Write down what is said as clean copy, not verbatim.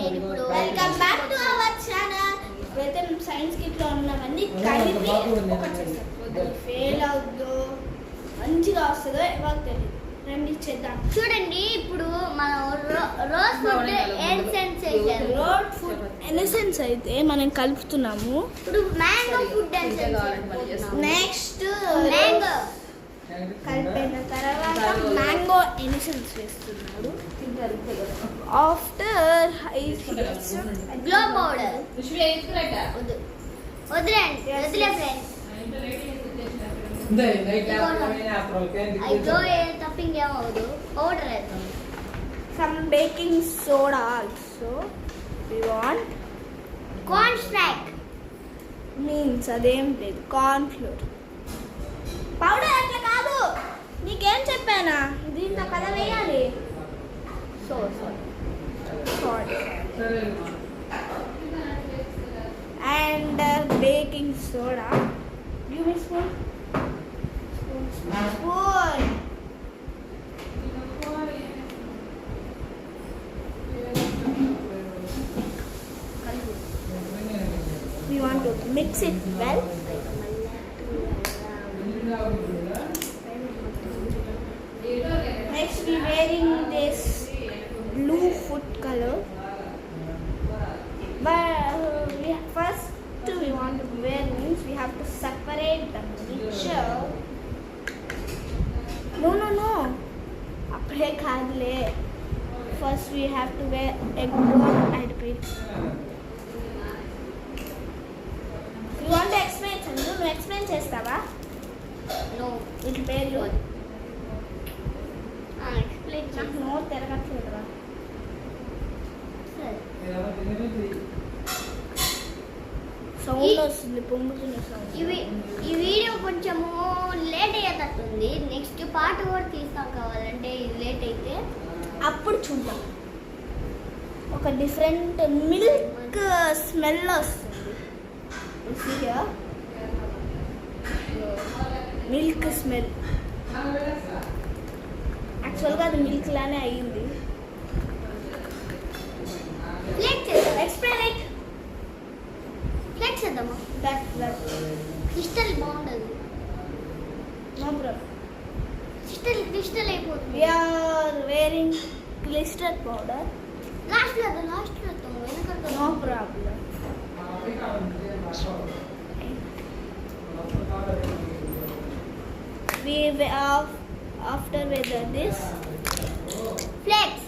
Welcome back to our channel. ఇప్పుడైతే మేము science కిట్లో ఉన్నామని కలిపి ఒకటి చేస్తాం. ఫెయిల్ అవుద్దో మంచిగా వస్తుందో ఎవరికి తెలియదు. రండి చేద్దాం. చూడండి, ఇప్పుడు మనం రోజ్ ఫుడ్ ఎసెన్స్ చేసాము. రోడ్ ఫుడ్ ఎసెన్స్ అయితే మనం కలుపుతున్నాము. ఇప్పుడు mango food essence. Next mango కలిపిన తర్వాత మ్యాంగో ఎసెన్స్ వేస్తున్నాడు. ఆఫ్టర్ గ్లో పౌడర్ వదిలే ఫ్రెండ్స్. గ్లో తప్పింగ్ ఏమవుదు. పౌడర్ వేద్దాం. some baking soda also we want. Corn snack means అదేం లేదు, కార్న్ ఫ్లోర్ పౌడర్. అట్లా కాదు, నీకేం చెప్పానా, దీంట్లో కదా వేయాలి. So sorry. And baking soda. Give me spoon. Spoon. We want to mix it well. Next we wearing this blue food color. But first we want to wear means we have to separate the mixture. No. Apre kaadle. First we have to wear egg white and pink. You want to explain Chandu? నువ్వు explain చేస్తావా? No వీటి పేర్లు explain నాకు నోట్ తిరగట్లేదురా. Sound వస్తుంది, పొంగుతున్న sound. ఈ వీడియో కొంచెము లేట్ అయ్యేటట్టుంది. నెక్స్ట్ పార్ట్ కూడా తీస్తాం కావాలంటే. ఇది లేట్ అయితే అప్పుడు చూద్దాం. ఒక డిఫరెంట్ మిల్క్ స్మెల్ వస్తుంది. Milk smell. యాక్చువల్గా అది మిల్క్ లానే అయ్యింది. Explain it. ఫ్లెక్స్ చేద్దామా? క్రిస్టల్ బాగుండదు. No problem. క్రిస్టల్ అయిపోతుంది. We are wearing glister powder. Last వేద్దాం. No problem. We after with this flex